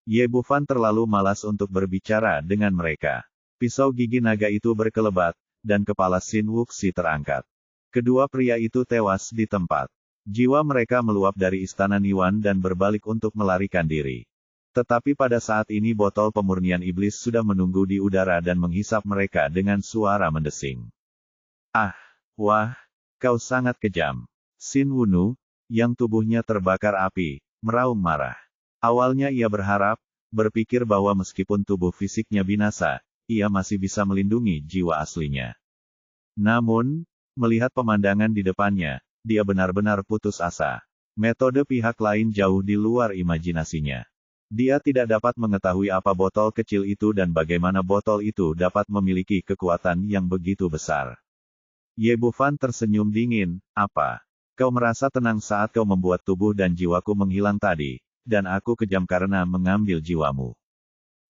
Ye Bufan terlalu malas untuk berbicara dengan mereka. Pisau gigi naga itu berkelebat, dan kepala Xin Wuxi terangkat. Kedua pria itu tewas di tempat. Jiwa mereka meluap dari istana Niwan dan berbalik untuk melarikan diri. Tetapi pada saat ini botol pemurnian iblis sudah menunggu di udara dan menghisap mereka dengan suara mendesing. Wah, kau sangat kejam. Xin Wunu, yang tubuhnya terbakar api, meraung marah. Awalnya ia berpikir bahwa meskipun tubuh fisiknya binasa, ia masih bisa melindungi jiwa aslinya. Namun, melihat pemandangan di depannya, dia benar-benar putus asa. Metode pihak lain jauh di luar imajinasinya. Dia tidak dapat mengetahui apa botol kecil itu dan bagaimana botol itu dapat memiliki kekuatan yang begitu besar. Ye Bufan tersenyum dingin, "Apa? Kau merasa tenang saat kau membuat tubuh dan jiwaku menghilang tadi, dan aku kejam karena mengambil jiwamu."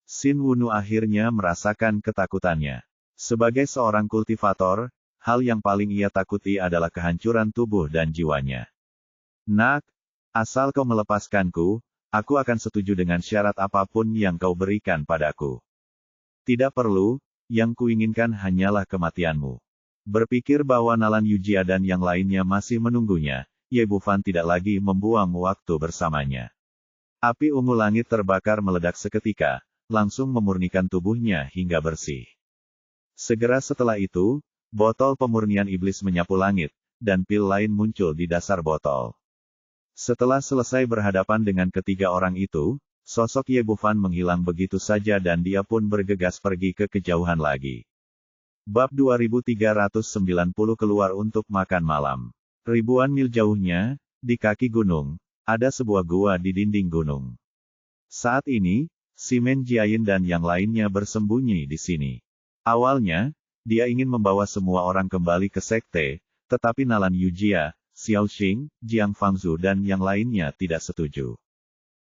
Xin Wunu akhirnya merasakan ketakutannya. Sebagai seorang kultivator, hal yang paling ia takuti adalah kehancuran tubuh dan jiwanya. "Nak, asal kau melepaskanku, aku akan setuju dengan syarat apapun yang kau berikan padaku." "Tidak perlu, yang kuinginkan hanyalah kematianmu." Berpikir bahwa Nalan Yujia dan yang lainnya masih menunggunya, Ye Bufan tidak lagi membuang waktu bersamanya. Api ungu langit terbakar meledak seketika, langsung memurnikan tubuhnya hingga bersih. Segera setelah itu, botol pemurnian iblis menyapu langit, dan pil lain muncul di dasar botol. Setelah selesai berhadapan dengan ketiga orang itu, sosok Ye Bufan menghilang begitu saja dan dia pun bergegas pergi ke kejauhan lagi. Bab 2390 keluar untuk makan malam. Ribuan mil jauhnya, di kaki gunung, ada sebuah gua di dinding gunung. Saat ini, Simen Jiayin dan yang lainnya bersembunyi di sini. Awalnya, dia ingin membawa semua orang kembali ke sekte, tetapi Nalan Yujia, Xiao Xing, Jiang Fangzu dan yang lainnya tidak setuju.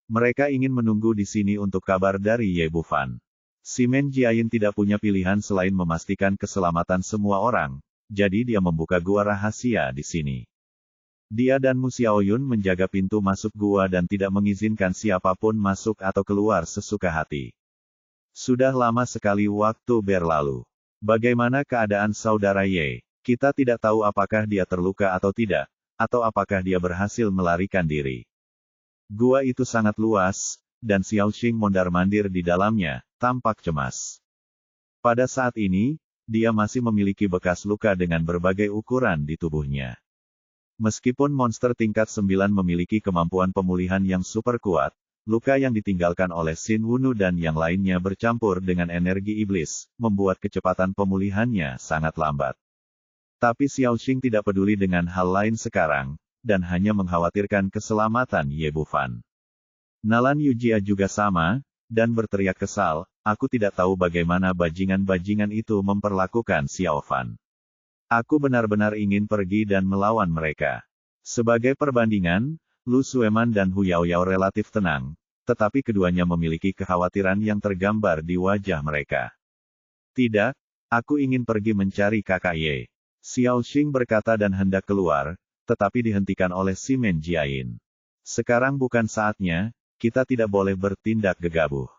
Mereka ingin menunggu di sini untuk kabar dari Ye Bufan. Simen Jiayin tidak punya pilihan selain memastikan keselamatan semua orang, jadi dia membuka gua rahasia di sini. Dia dan Mu Xiaoyun menjaga pintu masuk gua dan tidak mengizinkan siapapun masuk atau keluar sesuka hati. Sudah lama sekali waktu berlalu. Bagaimana keadaan saudara Ye? Kita tidak tahu apakah dia terluka atau tidak, atau apakah dia berhasil melarikan diri. Gua itu sangat luas, dan Xiaoxing mondar-mandir di dalamnya, tampak cemas. Pada saat ini, dia masih memiliki bekas luka dengan berbagai ukuran di tubuhnya. Meskipun monster tingkat 9 memiliki kemampuan pemulihan yang super kuat, luka yang ditinggalkan oleh Xin Wunu dan yang lainnya bercampur dengan energi iblis, membuat kecepatan pemulihannya sangat lambat. Tapi Xiaoxing tidak peduli dengan hal lain sekarang, dan hanya mengkhawatirkan keselamatan Ye Bufan. Nalan Yujia juga sama, dan berteriak kesal, aku tidak tahu bagaimana bajingan-bajingan itu memperlakukan Xiao Fan. Aku benar-benar ingin pergi dan melawan mereka. Sebagai perbandingan, Lu Sueman dan Hu Yaoyao relatif tenang, tetapi keduanya memiliki kekhawatiran yang tergambar di wajah mereka. Tidak, aku ingin pergi mencari kakak Ye. Xiaoxing berkata dan hendak keluar, tetapi dihentikan oleh Simen Jiayin. Sekarang bukan saatnya, kita tidak boleh bertindak gegabah.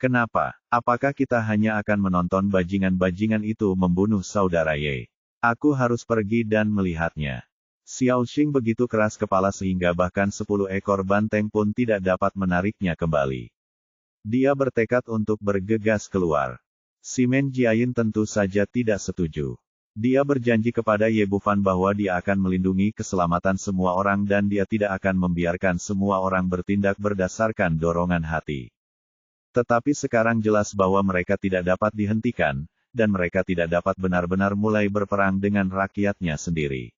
Kenapa? Apakah kita hanya akan menonton bajingan-bajingan itu membunuh saudara Ye? Aku harus pergi dan melihatnya. Xiaoxing begitu keras kepala sehingga bahkan 10 ekor banteng pun tidak dapat menariknya kembali. Dia bertekad untuk bergegas keluar. Simen Jiayin tentu saja tidak setuju. Dia berjanji kepada Ye Bufan bahwa dia akan melindungi keselamatan semua orang dan dia tidak akan membiarkan semua orang bertindak berdasarkan dorongan hati. Tetapi sekarang jelas bahwa mereka tidak dapat dihentikan, dan mereka tidak dapat benar-benar mulai berperang dengan rakyatnya sendiri.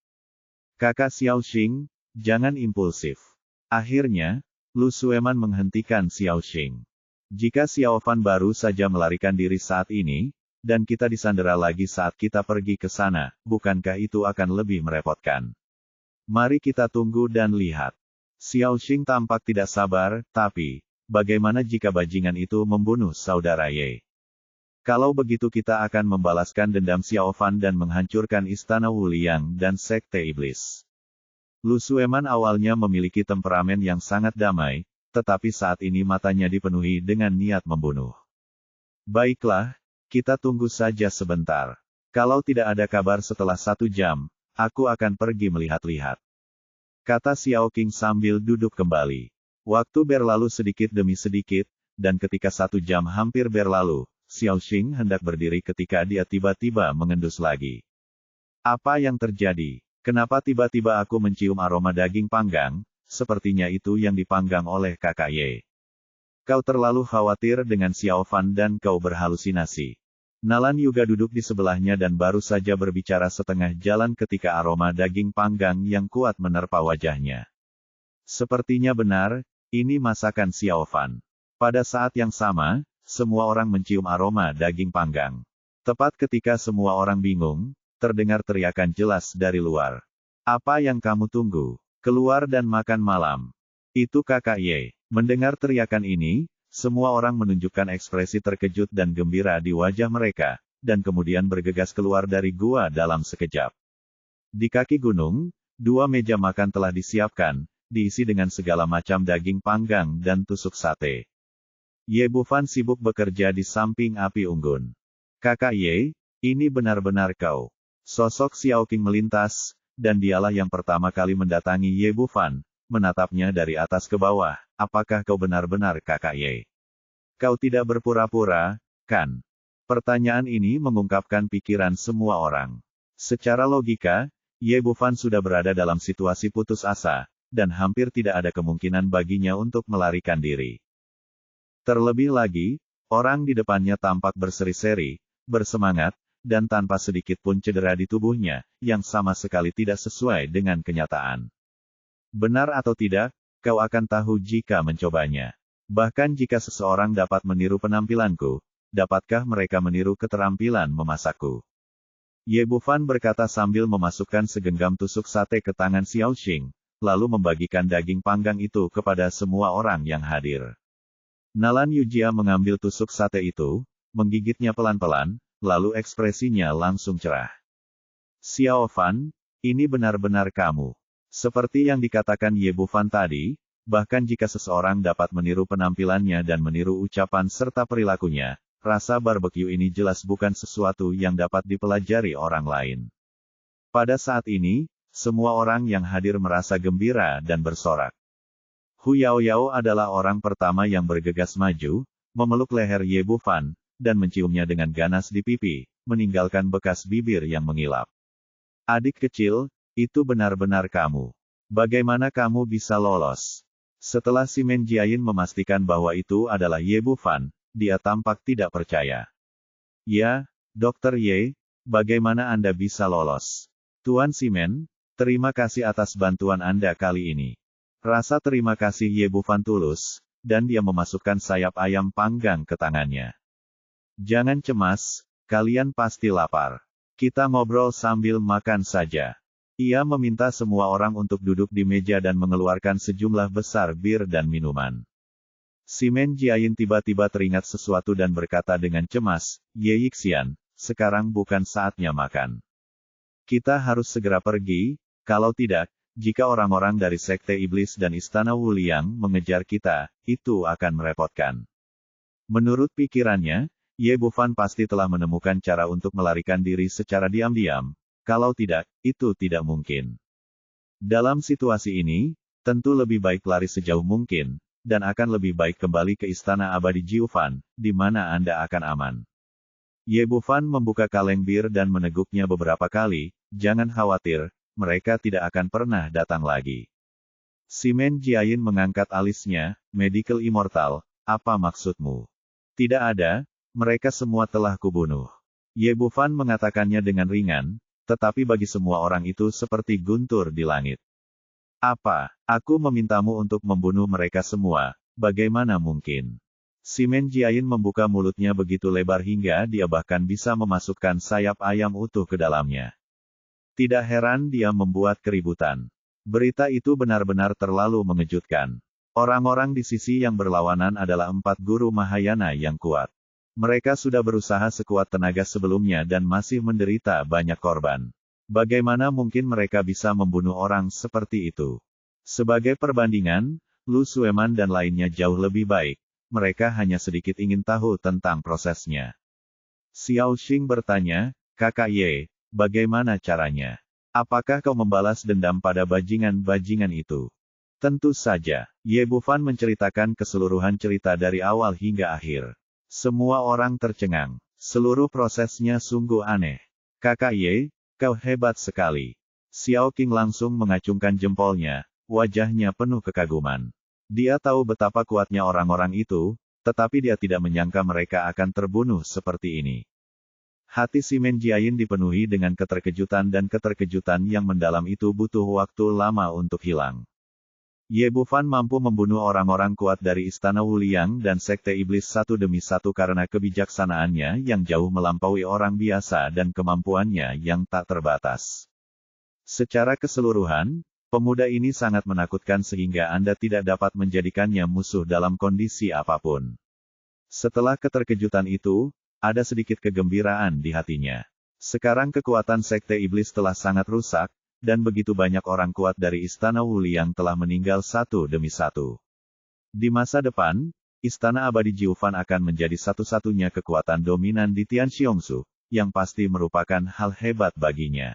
Kakak Xiaoxing, jangan impulsif. Akhirnya, Lu Sueman menghentikan Xiaoxing. Jika Xiao Fan baru saja melarikan diri saat ini, dan kita disandera lagi saat kita pergi ke sana, bukankah itu akan lebih merepotkan? Mari kita tunggu dan lihat. Xiaoxing tampak tidak sabar, tapi, bagaimana jika bajingan itu membunuh saudara Ye? Kalau begitu kita akan membalaskan dendam Xiao Fan dan menghancurkan istana Wuliang dan sekte iblis. Lu Sueman awalnya memiliki temperamen yang sangat damai, tetapi saat ini matanya dipenuhi dengan niat membunuh. Baiklah, kita tunggu saja sebentar. Kalau tidak ada kabar setelah 1 jam, aku akan pergi melihat-lihat. Kata Xiao Qing sambil duduk kembali. Waktu berlalu sedikit demi sedikit, dan ketika 1 jam hampir berlalu, Xiaoxing hendak berdiri ketika dia tiba-tiba mengendus lagi. Apa yang terjadi? Kenapa tiba-tiba aku mencium aroma daging panggang, sepertinya itu yang dipanggang oleh kakak Ye. Kau terlalu khawatir dengan Xiao Fan dan kau berhalusinasi. Nalan juga duduk di sebelahnya dan baru saja berbicara setengah jalan ketika aroma daging panggang yang kuat menerpa wajahnya. Sepertinya benar, ini masakan Xiao Fan. Pada saat yang sama, semua orang mencium aroma daging panggang. Tepat ketika semua orang bingung, terdengar teriakan jelas dari luar. Apa yang kamu tunggu? Keluar dan makan malam. Itu kakak Ye. Mendengar teriakan ini, semua orang menunjukkan ekspresi terkejut dan gembira di wajah mereka, dan kemudian bergegas keluar dari gua dalam sekejap. Di kaki gunung, 2 meja makan telah disiapkan, diisi dengan segala macam daging panggang dan tusuk sate. Ye Bufan sibuk bekerja di samping api unggun. Kakak Ye, ini benar-benar kau. Sosok Xiao Qing melintas, dan dialah yang pertama kali mendatangi Ye Bufan, menatapnya dari atas ke bawah. Apakah kau benar-benar kakak Ye? Kau tidak berpura-pura, kan? Pertanyaan ini mengungkapkan pikiran semua orang. Secara logika, Ye Bufan sudah berada dalam situasi putus asa, dan hampir tidak ada kemungkinan baginya untuk melarikan diri. Terlebih lagi, orang di depannya tampak berseri-seri, bersemangat, dan tanpa sedikit pun cedera di tubuhnya, yang sama sekali tidak sesuai dengan kenyataan. Benar atau tidak, kau akan tahu jika mencobanya. Bahkan jika seseorang dapat meniru penampilanku, dapatkah mereka meniru keterampilan memasakku? Ye Bufan berkata sambil memasukkan segenggam tusuk sate ke tangan Xiaoxing, lalu membagikan daging panggang itu kepada semua orang yang hadir. Nalan Yujia mengambil tusuk sate itu, menggigitnya pelan-pelan, lalu ekspresinya langsung cerah. Xiao Fan, ini benar-benar kamu. Seperti yang dikatakan Ye Bufan tadi, bahkan jika seseorang dapat meniru penampilannya dan meniru ucapan serta perilakunya, rasa barbecue ini jelas bukan sesuatu yang dapat dipelajari orang lain. Pada saat ini, semua orang yang hadir merasa gembira dan bersorak. Hu Yaoyao adalah orang pertama yang bergegas maju, memeluk leher Ye Bufan, dan menciumnya dengan ganas di pipi, meninggalkan bekas bibir yang mengilap. Adik kecil, itu benar-benar kamu. Bagaimana kamu bisa lolos? Setelah si Men Jiayin memastikan bahwa itu adalah Ye Bufan, dia tampak tidak percaya. Ya, Dr. Ye, bagaimana Anda bisa lolos? Tuan Simen, terima kasih atas bantuan Anda kali ini. Rasa terima kasih Ye Bufan tulus, dan dia memasukkan sayap ayam panggang ke tangannya. Jangan cemas, kalian pasti lapar. Kita ngobrol sambil makan saja. Ia meminta semua orang untuk duduk di meja dan mengeluarkan sejumlah besar bir dan minuman. Si Men Jiayin tiba-tiba teringat sesuatu dan berkata dengan cemas, Ye Yixian, sekarang bukan saatnya makan. Kita harus segera pergi, kalau tidak, jika orang-orang dari Sekte Iblis dan Istana Wuliang mengejar kita, itu akan merepotkan. Menurut pikirannya, Ye Bufan pasti telah menemukan cara untuk melarikan diri secara diam-diam, kalau tidak, itu tidak mungkin. Dalam situasi ini, tentu lebih baik lari sejauh mungkin, dan akan lebih baik kembali ke Istana Abadi Jiufan, di mana Anda akan aman. Ye Bufan membuka kaleng bir dan meneguknya beberapa kali, jangan khawatir, mereka tidak akan pernah datang lagi. Si Men Jiayin mengangkat alisnya, Medical Immortal, apa maksudmu? Tidak ada, mereka semua telah kubunuh. Ye Bufan mengatakannya dengan ringan, tetapi bagi semua orang itu seperti guntur di langit. Apa, aku memintamu untuk membunuh mereka semua, bagaimana mungkin? Si Men Jiayin membuka mulutnya begitu lebar hingga dia bahkan bisa memasukkan sayap ayam utuh ke dalamnya. Tidak heran dia membuat keributan. Berita itu benar-benar terlalu mengejutkan. Orang-orang di sisi yang berlawanan adalah 4 guru Mahayana yang kuat. Mereka sudah berusaha sekuat tenaga sebelumnya dan masih menderita banyak korban. Bagaimana mungkin mereka bisa membunuh orang seperti itu? Sebagai perbandingan, Lu Sueman dan lainnya jauh lebih baik. Mereka hanya sedikit ingin tahu tentang prosesnya. Xiao Xing bertanya, Kakak Ye, bagaimana caranya? Apakah kau membalas dendam pada bajingan-bajingan itu? Tentu saja, Ye Bufan menceritakan keseluruhan cerita dari awal hingga akhir. Semua orang tercengang. Seluruh prosesnya sungguh aneh. Kakak Ye, kau hebat sekali. Xiao Qing langsung mengacungkan jempolnya, wajahnya penuh kekaguman. Dia tahu betapa kuatnya orang-orang itu, tetapi dia tidak menyangka mereka akan terbunuh seperti ini. Hati si Men Jiayin dipenuhi dengan keterkejutan dan keterkejutan yang mendalam itu butuh waktu lama untuk hilang. Ye Bufan mampu membunuh orang-orang kuat dari Istana Wuliang dan Sekte Iblis satu demi satu karena kebijaksanaannya yang jauh melampaui orang biasa dan kemampuannya yang tak terbatas. Secara keseluruhan, pemuda ini sangat menakutkan sehingga Anda tidak dapat menjadikannya musuh dalam kondisi apapun. Setelah keterkejutan itu, ada sedikit kegembiraan di hatinya. Sekarang kekuatan Sekte Iblis telah sangat rusak, dan begitu banyak orang kuat dari Istana Wuliang telah meninggal satu demi satu. Di masa depan, Istana Abadi Jiufan akan menjadi satu-satunya kekuatan dominan di Tianxiongsu, yang pasti merupakan hal hebat baginya.